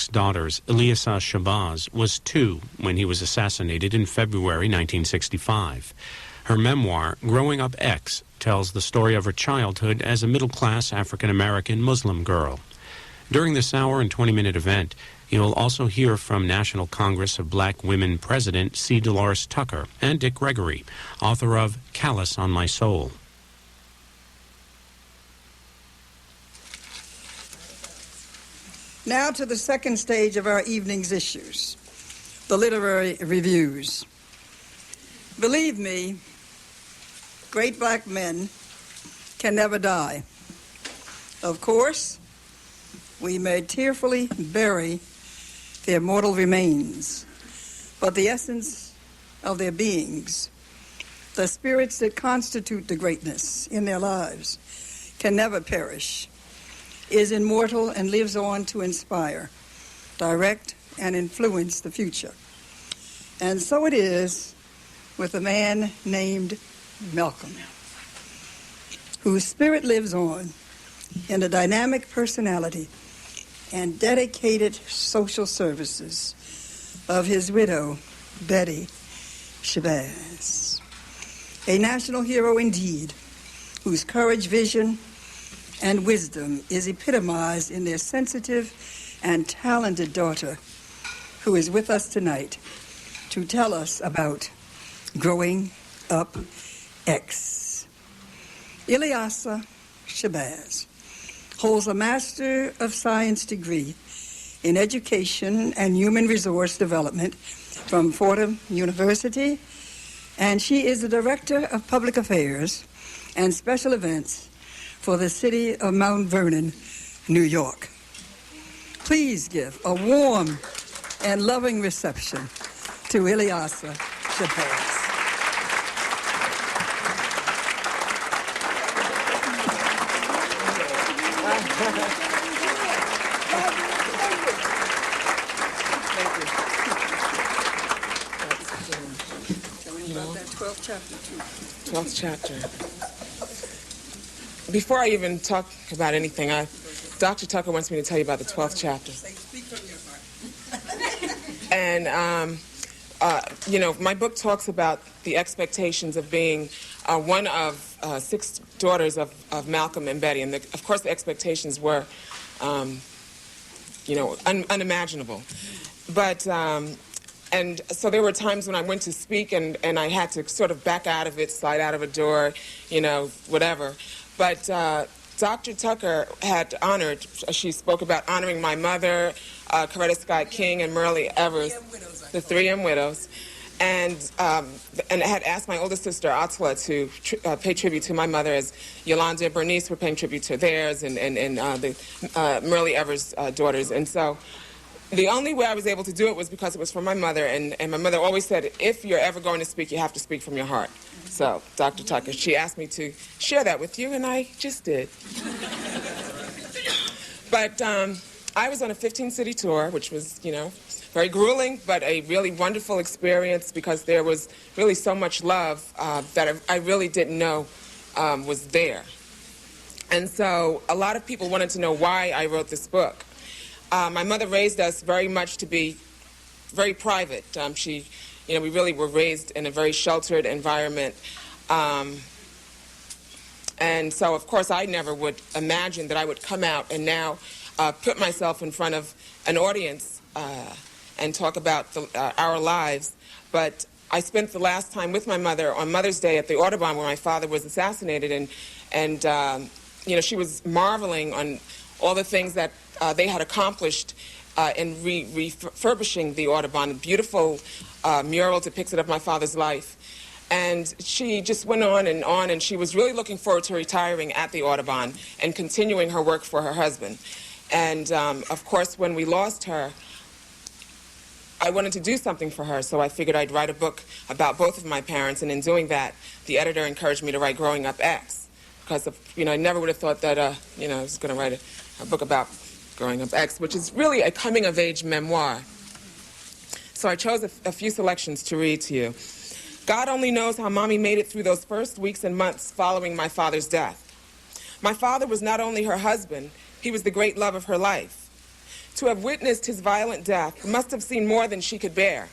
X daughters, Ilyasah Shabazz, was 2 when he was assassinated in February 1965. Her memoir, Growing Up X, tells the story of her childhood as a middle-class African-American Muslim girl. During this hour and 20-minute event, you'll also hear from National Congress of Black Women President C. Dolores Tucker and Dick Gregory, author of Callous on My Soul. Now to the second stage of our evening's issues, the literary reviews. Believe me, great black men can never die. Of course, we may tearfully bury their mortal remains, but the essence of their beings, the spirits that constitute the greatness in their lives, can never perish, is immortal and lives on to inspire, direct, and influence the future. And so it is with a man named Malcolm, whose spirit lives on in the dynamic personality and dedicated social services of his widow, Betty Shabazz. A national hero indeed, whose courage, vision, and wisdom is epitomized in their sensitive and talented daughter, who is with us tonight to tell us about Growing Up X. Ilyasah Shabazz holds a Master of Science degree in Education and Human Resource Development from Fordham University, and she is the Director of Public Affairs and Special Events for the city of Mount Vernon, New York. Please give a warm and loving reception to Ilyasah Shabazz. Tell me about that 12th chapter, too. 12th chapter. Before I even talk about anything, Dr. Tucker wants me to tell you about the 12th chapter. Speak from your heart. And, you know, my book talks about the expectations of being one of 6 daughters of Malcolm and Betty. And, of course, the expectations were, you know, unimaginable. But, and so there were times when I went to speak and I had to sort of back out of it, slide out of a door, you know, whatever. But Dr. Tucker had honored, she spoke about honoring my mother, Coretta Scott King, and Merle Evers, the 3M widows, and had asked my older sister, Atla, to pay tribute to my mother, as Yolanda and Bernice were paying tribute to theirs, and the Merle Evers' daughters. And so the only way I was able to do it was because it was from my mother, and my mother always said, if you're ever going to speak, you have to speak from your heart. So, Dr. Tucker, she asked me to share that with you, and I just did. But I was on a 15-city tour, which was, you know, very grueling, but a really wonderful experience because there was really so much love that I really didn't know was there. And so a lot of people wanted to know why I wrote this book. My mother raised us very much to be very private. You know, we really were raised in a very sheltered environment. And so, of course, I never would imagine that I would come out and now put myself in front of an audience and talk about our lives. But I spent the last time with my mother on Mother's Day at the Audubon where my father was assassinated. And you know, she was marveling on all the things that they had accomplished in refurbishing the Audubon, a beautiful mural depicted of my father's life. And she just went on, and she was really looking forward to retiring at the Audubon and continuing her work for her husband. And, of course, when we lost her, I wanted to do something for her, so I figured I'd write a book about both of my parents, and in doing that, the editor encouraged me to write Growing Up X, because, you know, I never would have thought that, you know, I was going to write a book about Growing Up X, which is really a coming-of-age memoir. So I chose a few selections to read to you. God only knows how Mommy made it through those first weeks and months following my father's death. My father was not only her husband, he was the great love of her life. To have witnessed his violent death must have seen more than she could bear.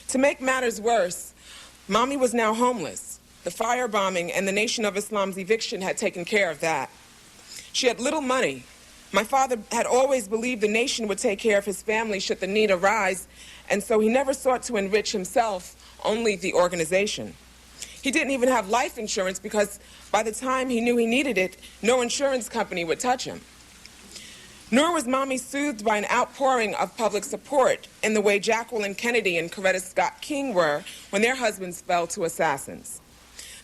To make matters worse, Mommy was now homeless. The firebombing and the Nation of Islam's eviction had taken care of that. She had little money. My father had always believed the nation would take care of his family should the need arise, and so he never sought to enrich himself, only the organization. He didn't even have life insurance because by the time he knew he needed it, no insurance company would touch him. Nor was Mommy soothed by an outpouring of public support in the way Jacqueline Kennedy and Coretta Scott King were when their husbands fell to assassins.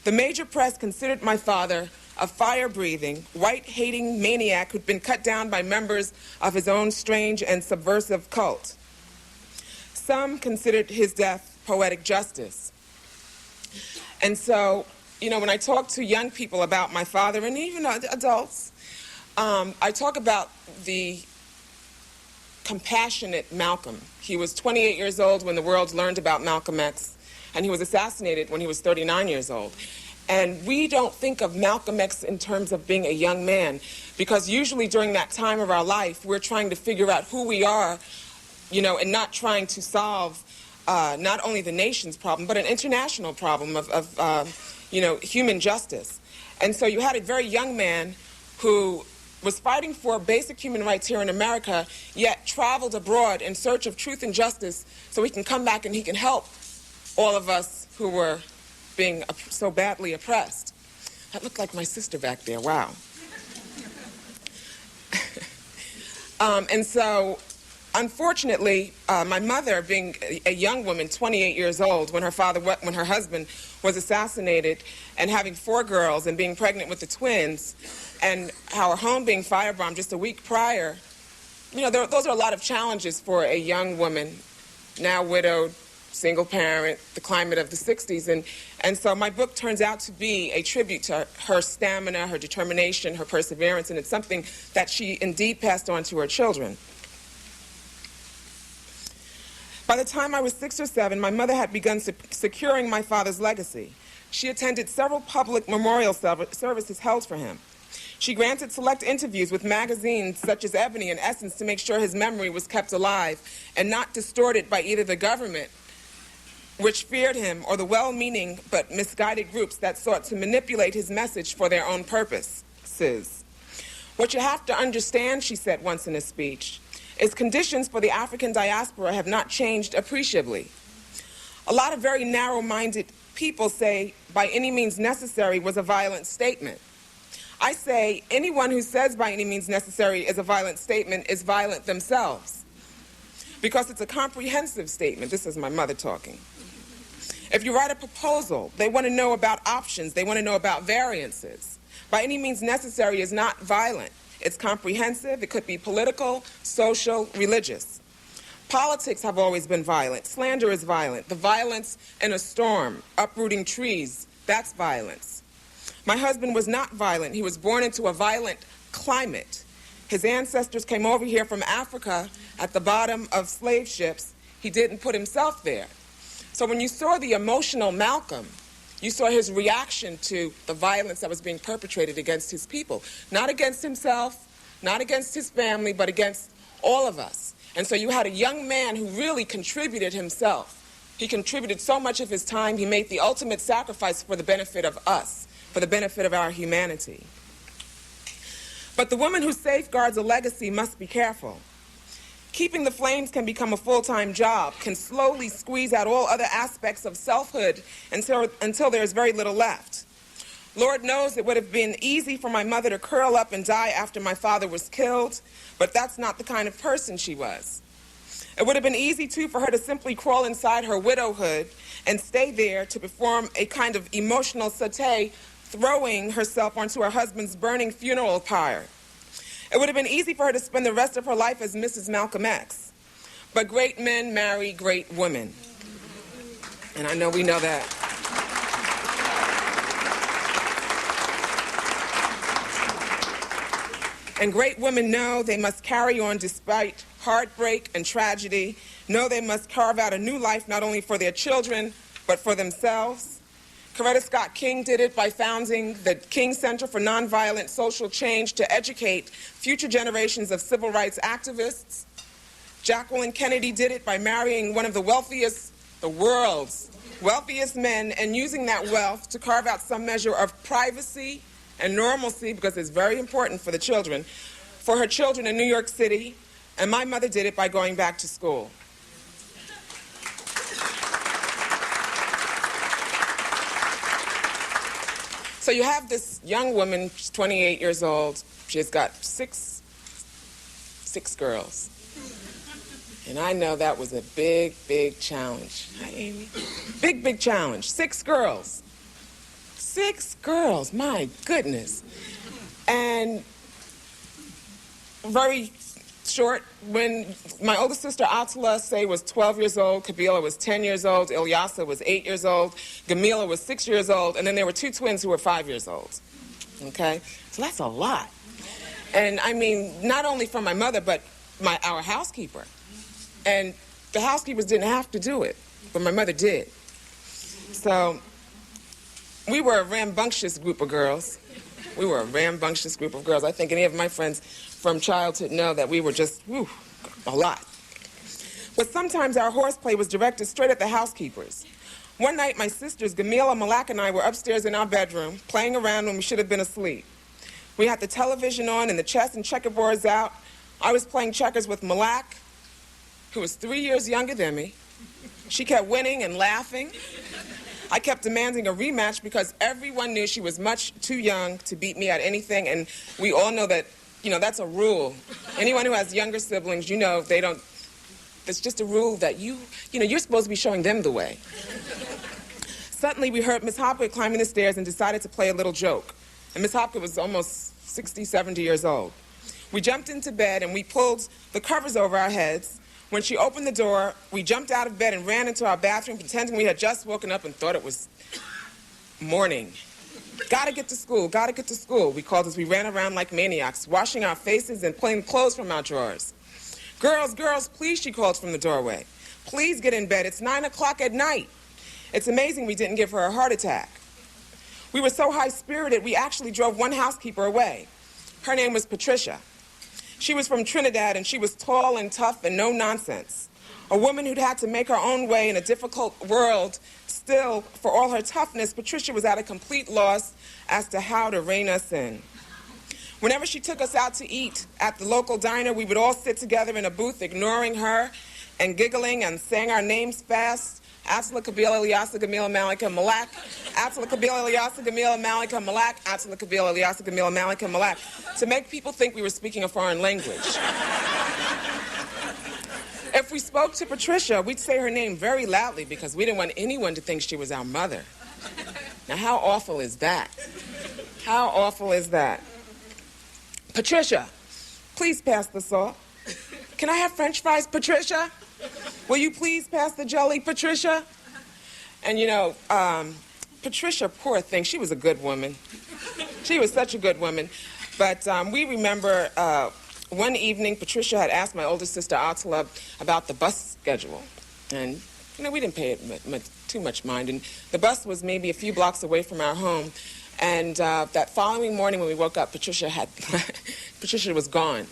The major press considered my father a fire-breathing, white-hating maniac who'd been cut down by members of his own strange and subversive cult. Some considered his death poetic justice. And so, when I talk to young people about my father, and even adults, I talk about the compassionate Malcolm. He was 28 years old when the world learned about Malcolm X, and he was assassinated when he was 39 years old. And we don't think of Malcolm X in terms of being a young man, because usually during that time of our life, we're trying to figure out who we are, and not trying to solve not only the nation's problem, but an international problem of human justice. And so you had a very young man who was fighting for basic human rights here in America, yet traveled abroad in search of truth and justice so he can come back and he can help all of us who were being so badly oppressed. That looked like my sister back there, wow. And so, unfortunately, my mother, being a young woman, 28 years old, when her husband was assassinated, and having 4 girls and being pregnant with the twins, and our home being firebombed just a week prior, those are a lot of challenges for a young woman, now widowed, single parent, the climate of the 60s. And so my book turns out to be a tribute to her stamina, her determination, her perseverance, and it's something that she indeed passed on to her children. By the time I was 6 or 7, my mother had begun securing my father's legacy. She attended several public memorial services held for him. She granted select interviews with magazines such as Ebony and Essence to make sure his memory was kept alive and not distorted by either the government, which feared him, or the well-meaning but misguided groups that sought to manipulate his message for their own purposes. What you have to understand, she said once in a speech, is conditions for the African diaspora have not changed appreciably. A lot of very narrow-minded people say, by any means necessary was a violent statement. I say, anyone who says by any means necessary is a violent statement is violent themselves, because it's a comprehensive statement. This is my mother talking. If you write a proposal, they want to know about options. They want to know about variances. By any means necessary is not violent. It's comprehensive. It could be political, social, religious. Politics have always been violent. Slander is violent. The violence in a storm, uprooting trees, that's violence. My husband was not violent. He was born into a violent climate. His ancestors came over here from Africa at the bottom of slave ships. He didn't put himself there. So when you saw the emotional Malcolm, you saw his reaction to the violence that was being perpetrated against his people. Not against himself, not against his family, but against all of us. And so you had a young man who really contributed himself. He contributed so much of his time, he made the ultimate sacrifice for the benefit of us, for the benefit of our humanity. But the woman who safeguards a legacy must be careful. Keeping the flames can become a full-time job, can slowly squeeze out all other aspects of selfhood until there is very little left. Lord knows it would have been easy for my mother to curl up and die after my father was killed, but that's not the kind of person she was. It would have been easy, too, for her to simply crawl inside her widowhood and stay there to perform a kind of emotional sauté, throwing herself onto her husband's burning funeral pyre. It would have been easy for her to spend the rest of her life as Mrs. Malcolm X. But great men marry great women. And I know we know that. And great women know they must carry on despite heartbreak and tragedy, know they must carve out a new life not only for their children, but for themselves. Coretta Scott King did it by founding the King Center for Nonviolent Social Change to educate future generations of civil rights activists. Jacqueline Kennedy did it by marrying one of the world's wealthiest men, and using that wealth to carve out some measure of privacy and normalcy, because it's very important for the children, for her children in New York City. And my mother did it by going back to school. So you have this young woman, she's 28 years old. She's got six girls. And I know that was a big, big challenge. Hi, Amy. Big, big challenge. 6 girls. 6 girls, my goodness. And very short, when my older sister Atala, say, was 12 years old, Kabila was 10 years old, Ilyasah was 8 years old, Gamila was 6 years old, and then there were 2 twins who were 5 years old. Okay? So that's a lot. And I mean, not only from my mother, but our housekeeper. And the housekeepers didn't have to do it, but my mother did. So we were a rambunctious group of girls. We were a rambunctious group of girls. I think any of my friends from childhood know that we were just, a lot. But sometimes our horseplay was directed straight at the housekeepers. One night, my sisters, Gamila, Malak, and I were upstairs in our bedroom, playing around when we should have been asleep. We had the television on and the chess and checkerboards out. I was playing checkers with Malak, who was 3 years younger than me. She kept winning and laughing. I kept demanding a rematch because everyone knew she was much too young to beat me at anything, and we all know that, that's a rule. Anyone who has younger siblings, they don't, it's just a rule that you're supposed to be showing them the way. Suddenly, we heard Miss Hopgood climbing the stairs and decided to play a little joke. And Miss Hopgood was almost 60, 70 years old. We jumped into bed and we pulled the covers over our heads. When she opened the door, we jumped out of bed and ran into our bathroom, pretending we had just woken up and thought it was morning. Gotta get to school, gotta get to school, we called as we ran around like maniacs, washing our faces and pulling clothes from our drawers. Girls, please, she called from the doorway. Please get in bed, it's 9 o'clock at night. It's amazing we didn't give her a heart attack. We were so high-spirited, we actually drove one housekeeper away. Her name was Patricia. She was from Trinidad, and she was tall and tough and no nonsense. A woman who'd had to make her own way in a difficult world. Still, for all her toughness, Patricia was at a complete loss as to how to rein us in. Whenever she took us out to eat at the local diner, we would all sit together in a booth, ignoring her and giggling and saying our names fast. Atala, Kabila, Ilyasah, Gamila, Malika, Malak. Atala, Kabila, Ilyasah, Gamila, Malika, Malak. Atala, Kabila, Ilyasah, Gamila, Malika, Malak. To make people think we were speaking a foreign language. If we spoke to Patricia, we'd say her name very loudly because we didn't want anyone to think she was our mother. Now, how awful is that? How awful is that? Patricia, please pass the salt. Can I have French fries, Patricia? Will you please pass the jelly, Patricia? And Patricia, poor thing, she was a good woman. She was such a good woman. But we remember one evening, Patricia had asked my older sister, Atala, about the bus schedule. And, we didn't pay it too much mind. And the bus was maybe a few blocks away from our home. And that following morning when we woke up, Patricia was gone.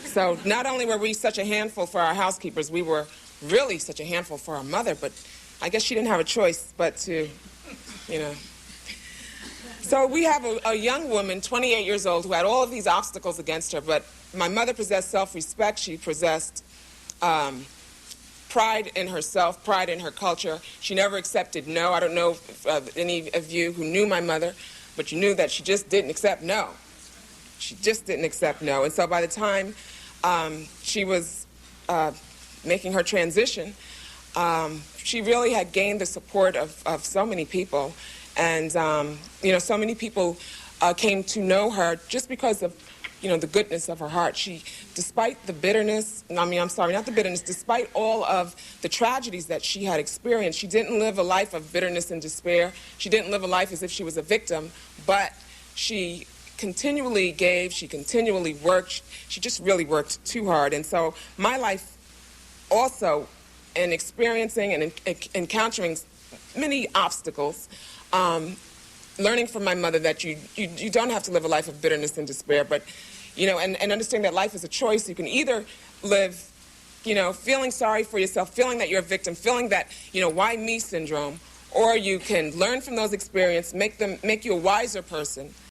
So not only were we such a handful for our housekeepers, we were really such a handful for our mother, but I guess she didn't have a choice but to, So we have a young woman, 28 years old, who had all of these obstacles against her, but my mother possessed self-respect. She possessed pride in herself, pride in her culture. She never accepted no. I don't know if any of you who knew my mother, but you knew that she just didn't accept no. She just didn't accept no. And so by the time she was making her transition, she really had gained the support of so many people. And, so many people came to know her just because of, the goodness of her heart. She, despite the bitterness, despite all of the tragedies that she had experienced, she didn't live a life of bitterness and despair. She didn't live a life as if she was a victim, but she continually gave, she continually worked, she just really worked too hard. And so my life also, in experiencing and encountering many obstacles, learning from my mother that you don't have to live a life of bitterness and despair, but, and understand that life is a choice. You can either live feeling sorry for yourself, feeling that you're a victim, feeling that, why me syndrome, or you can learn from those experiences, make you a wiser person,